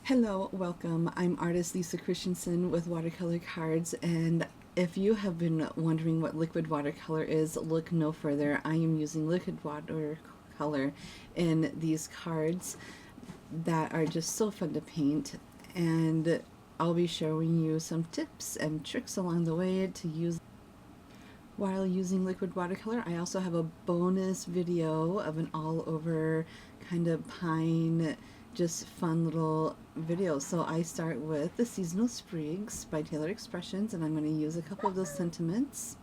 Hello, welcome. I'm artist Lisa Christensen with Watercolor Cards, and if you have been wondering what liquid watercolor is, look no further. I am using liquid watercolor in these cards that are just so fun to paint, and I'll be showing you some tips and tricks along the way to use while using liquid watercolor. I also have a bonus video of an all over kind of pine, just fun little video. So I start with the Seasonal Sprigs by Tailored Expressions, and I'm going to use a couple of those sentiments.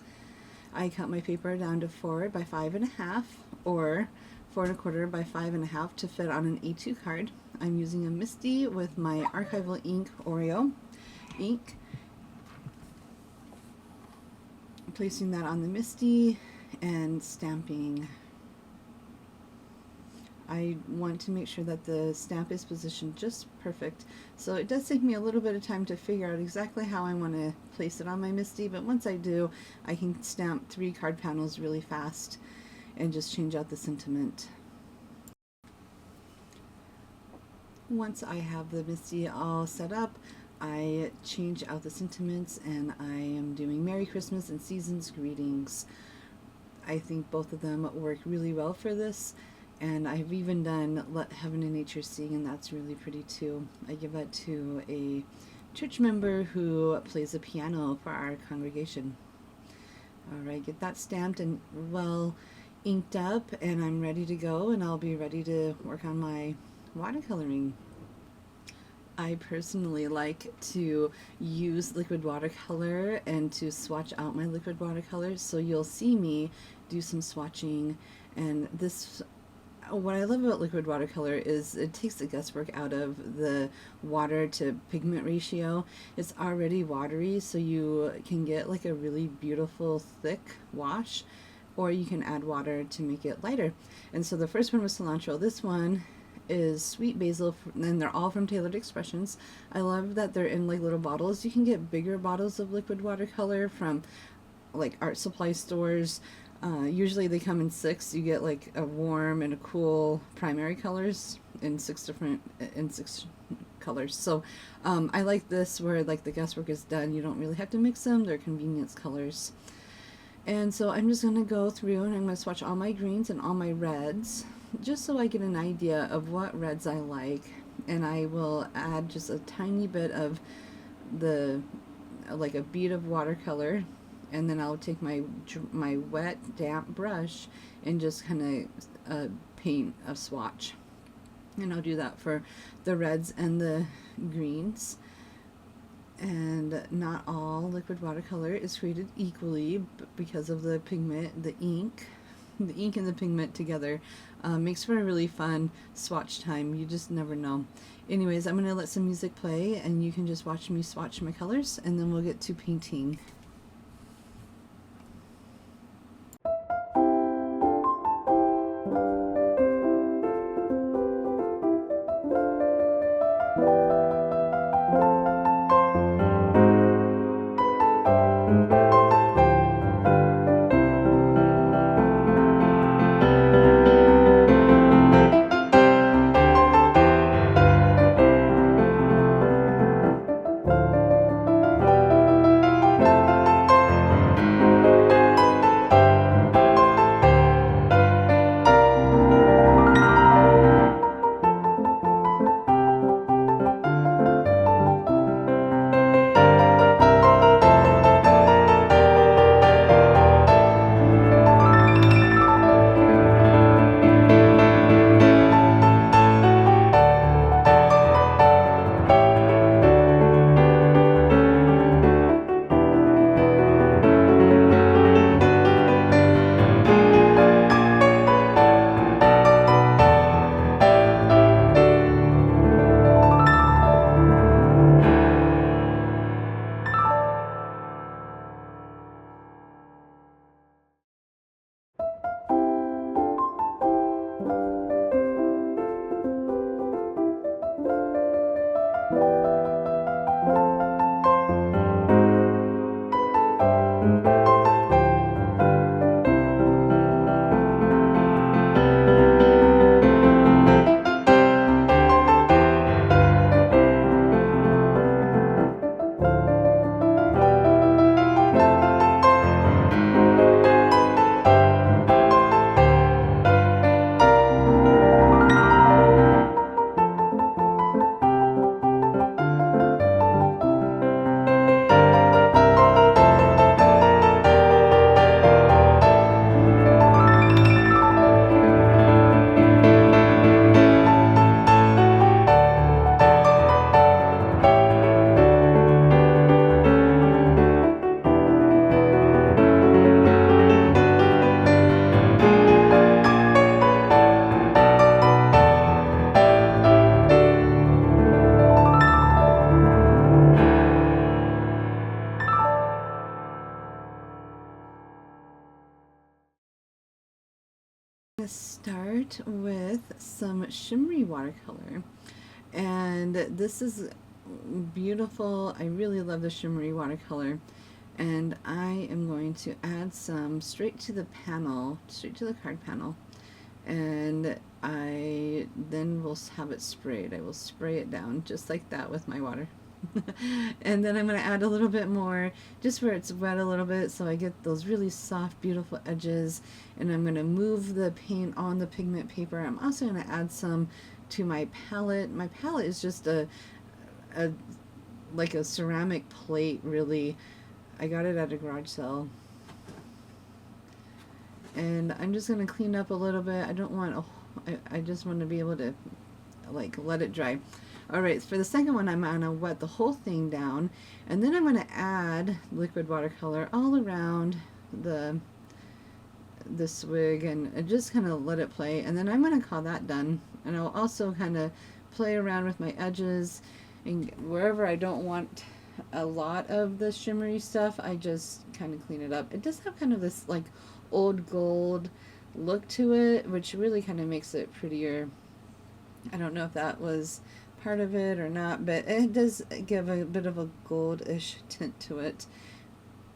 I cut my paper down to 4 by 5.5 or 4 1/4 by 5.5 to fit on an A2 card. I'm using a Misti with my archival ink, Oreo Ink. Placing that on the Misti and stamping. I want to make sure that the stamp is positioned just perfect. So it does take me a little bit of time to figure out exactly how I want to place it on my Misti, but once I do, I can stamp 3 card panels really fast and just change out the sentiment. Once I have the Misti all set up, I change out the sentiments and I am doing Merry Christmas and Season's Greetings. I think both of them work really well for this, and I've even done Let Heaven and Nature Sing, and that's really pretty too. I give that to a church member who plays the piano for our congregation. Alright, get that stamped and well inked up, and I'm ready to go, and I'll be ready to work on my watercoloring. I personally like to use liquid watercolor and to swatch out my liquid watercolors, so you'll see me do some swatching. And this, what I love about liquid watercolor is it takes the guesswork out of the water to pigment ratio. It's already watery, so you can get like a really beautiful thick wash, or you can add water to make it lighter. And so the first one was cilantro. This one is sweet basil, and they're all from Tailored Expressions. I love that they're in like little bottles. You can get bigger bottles of liquid watercolor from like art supply stores. Usually they come in 6. You get like a warm and a cool primary colors in 6 colors. So I like this where like the guesswork is done. You don't really have to mix them. They're convenience colors. And so I'm just going to go through and I'm going to swatch all my greens and all my reds, just so I get an idea of what reds I like. And I will add just a tiny bit of the, like a bead of watercolor, and then I'll take my wet damp brush and just kind of paint a swatch. And I'll do that for the reds and the greens. And not all liquid watercolor is created equally because of the pigment, the ink. The ink and the pigment together makes for a really fun swatch time. You just never know. Anyways, I'm going to let some music play and you can just watch me swatch my colors, and then we'll get to painting. Start with some shimmery watercolor, and this is beautiful. I really love the shimmery watercolor, and I am going to add some straight to the panel, straight to the card panel, and I then will have it sprayed. I will spray it down just like that with my water. And then I'm going to add a little bit more just where it's wet a little bit, so I get those really soft, beautiful edges. And I'm going to move the paint on the pigment paper. I'm also going to add some to my palette. My palette is just like a ceramic plate, really. I got it at a garage sale. And I'm just going to clean up a little bit. I don't want, I just want to be able to like let it dry. Alright, for the second one, I'm going to wet the whole thing down, and then I'm going to add liquid watercolor all around the swig, and just kind of let it play, and then I'm going to call that done. And I'll also kind of play around with my edges, and wherever I don't want a lot of the shimmery stuff, I just kind of clean it up. It does have kind of this like old gold look to it, which really kind of makes it prettier. I don't know if that was part of it or not, but it does give a bit of a goldish tint to it.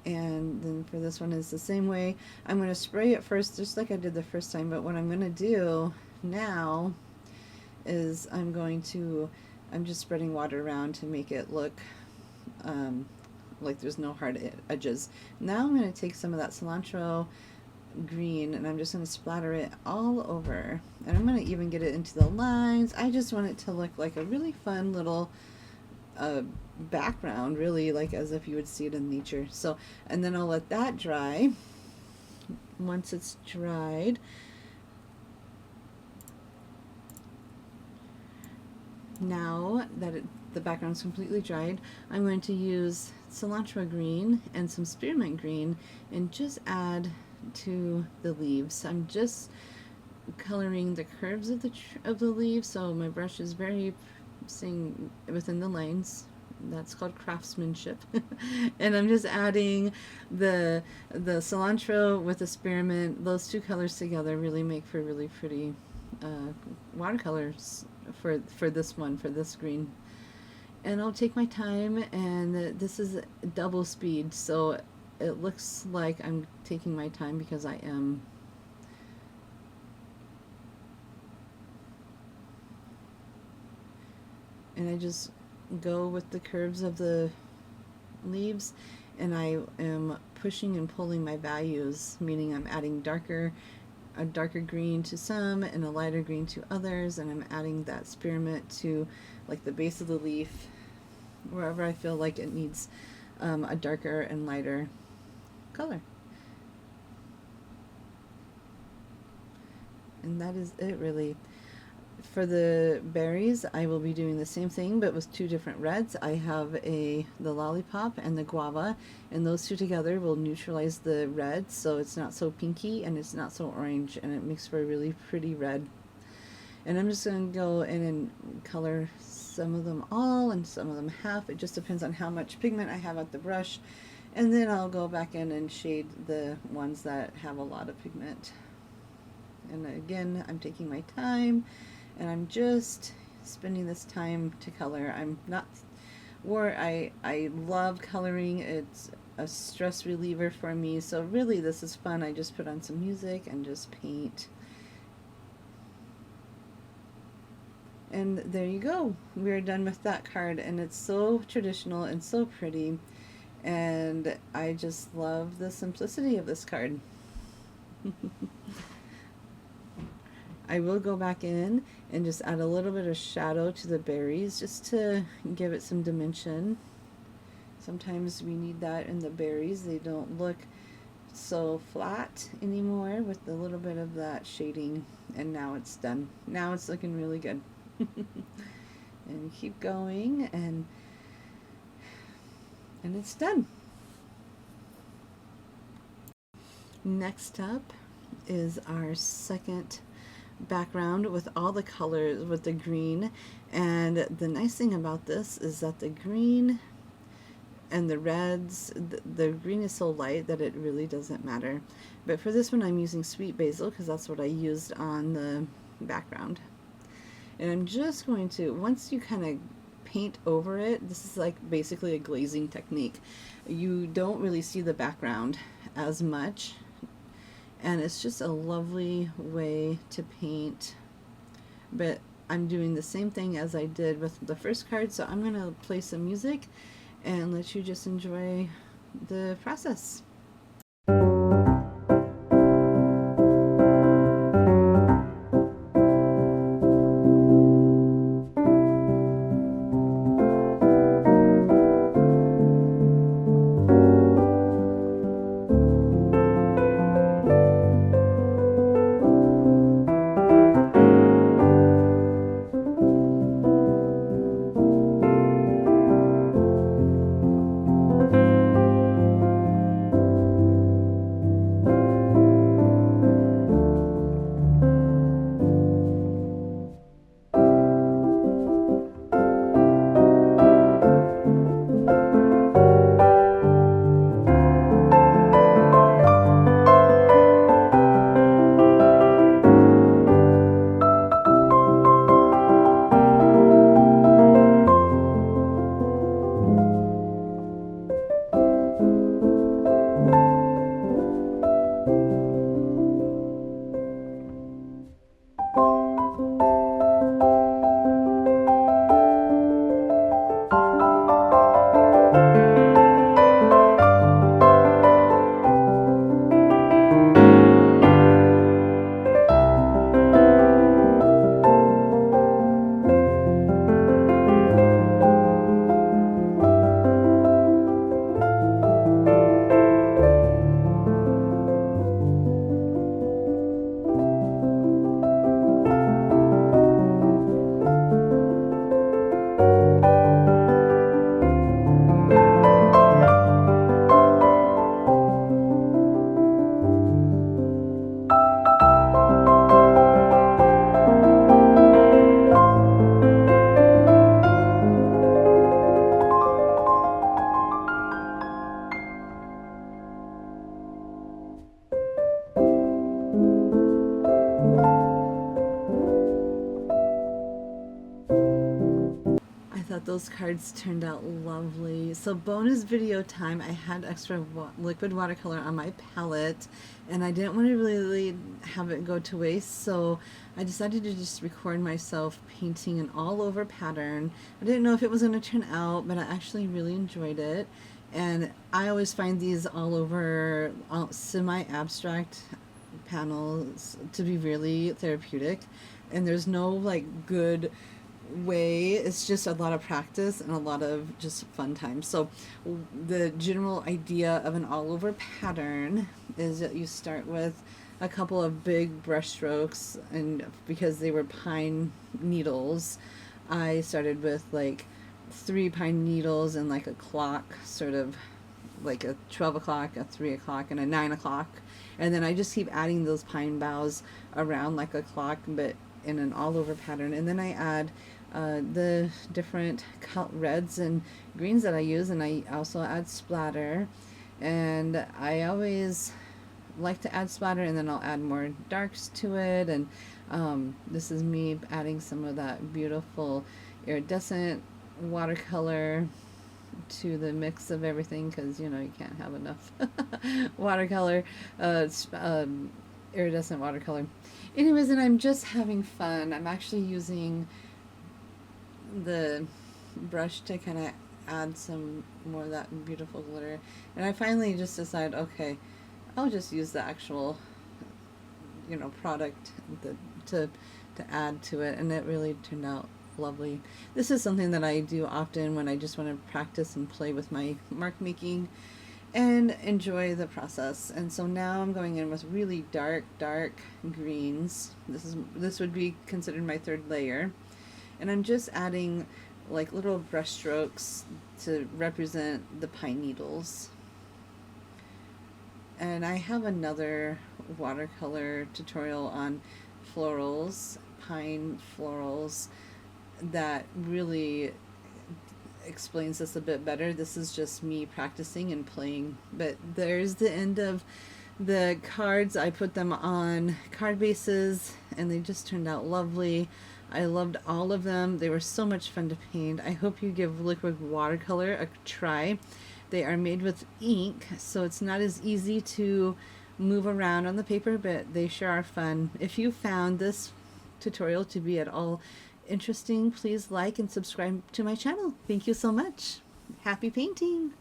And then for this one is the same way. I'm going to spray it first just like I did the first time, but what I'm going to do now is I'm just spreading water around to make it look like there's no hard edges. Now I'm going to take some of that cilantro green, and I'm just going to splatter it all over, and I'm going to even get it into the lines. I just want it to look like a really fun little background, really, like as if you would see it in nature. So, and then I'll let that dry. Once it's dried, now that the background's completely dried, I'm going to use cilantro green and some spearmint green and just add to the leaves. I'm just coloring the curves of the leaves, so my brush is very staying within the lines. That's called craftsmanship. And I'm just adding the cilantro with the spearmint. Those two colors together really make for really pretty watercolors for this one, for this green. And I'll take my time, and this is double speed, so it looks like I'm taking my time because I am. And I just go with the curves of the leaves, and I am pushing and pulling my values, meaning I'm adding a darker green to some and a lighter green to others, and I'm adding that spearmint to like the base of the leaf, wherever I feel like it needs a darker and lighter color. And that is it, really. For the berries, I will be doing the same thing, but with two different reds. I have the lollipop and the guava, and those two together will neutralize the red, so it's not so pinky and it's not so orange, and it makes for a really pretty red. And I'm just going to go in and color some of them all and some of them half. It just depends on how much pigment I have at the brush. And then I'll go back in and shade the ones that have a lot of pigment. And again, I'm taking my time, and I'm just spending this time to color. I'm not, I love coloring. It's a stress reliever for me. So really this is fun. I just put on some music and just paint. And there you go. We're done with that card, and it's so traditional and so pretty. And I just love the simplicity of this card. I will go back in and just add a little bit of shadow to the berries just to give it some dimension. Sometimes we need that in the berries. They don't look so flat anymore with a little bit of that shading. And now it's done. Now it's looking really good. And keep going, and it's done. Next up is our second background with all the colors, with the green. And the nice thing about this is that the green and the reds, the green is so light that it really doesn't matter. But for this one I'm using sweet basil because that's what I used on the background. And I'm just going to, once you kind of paint over it, this is like basically a glazing technique. You don't really see the background as much, and it's just a lovely way to paint. But I'm doing the same thing as I did with the first card, so I'm going to play some music and let you just enjoy the process. Those cards turned out lovely. So bonus video time, I had extra liquid watercolor on my palette and I didn't want to really have it go to waste, so I decided to just record myself painting an all over pattern. I didn't know if it was going to turn out, but I actually really enjoyed it. And I always find these all over semi-abstract panels to be really therapeutic, and there's no like good way. It's just a lot of practice and a lot of just fun time. So the general idea of an all over pattern is that you start with a couple of big brush strokes, and because they were pine needles, I started with like 3 pine needles and like a clock, sort of like a 12 o'clock, a 3 o'clock, and a 9 o'clock, and then I just keep adding those pine boughs around like a clock, but in an all over pattern. And then I add the different reds and greens that I use, and I also add splatter. And I always like to add splatter, and then I'll add more darks to it. And this is me adding some of that beautiful iridescent watercolor to the mix of everything, because you know you can't have enough watercolor, iridescent watercolor. Anyways, and I'm just having fun. I'm actually using the brush to kind of add some more of that beautiful glitter, and I finally just decided, okay, I'll just use the actual, you know, product to add to it, and it really turned out lovely. This is something that I do often when I just want to practice and play with my mark making and enjoy the process. And so now I'm going in with really dark greens. This would be considered my 3rd layer, and I'm just adding like little brush strokes to represent the pine needles. And I have another watercolor tutorial on florals, pine florals, that really explains this a bit better. This is just me practicing and playing. But there's the end of the cards. I put them on card bases and they just turned out lovely. I loved all of them. They were so much fun to paint. I hope you give Liquid Watercolor a try. They are made with ink, so it's not as easy to move around on the paper, but they sure are fun. If you found this tutorial to be at all interesting, please like and subscribe to my channel. Thank you so much. Happy painting!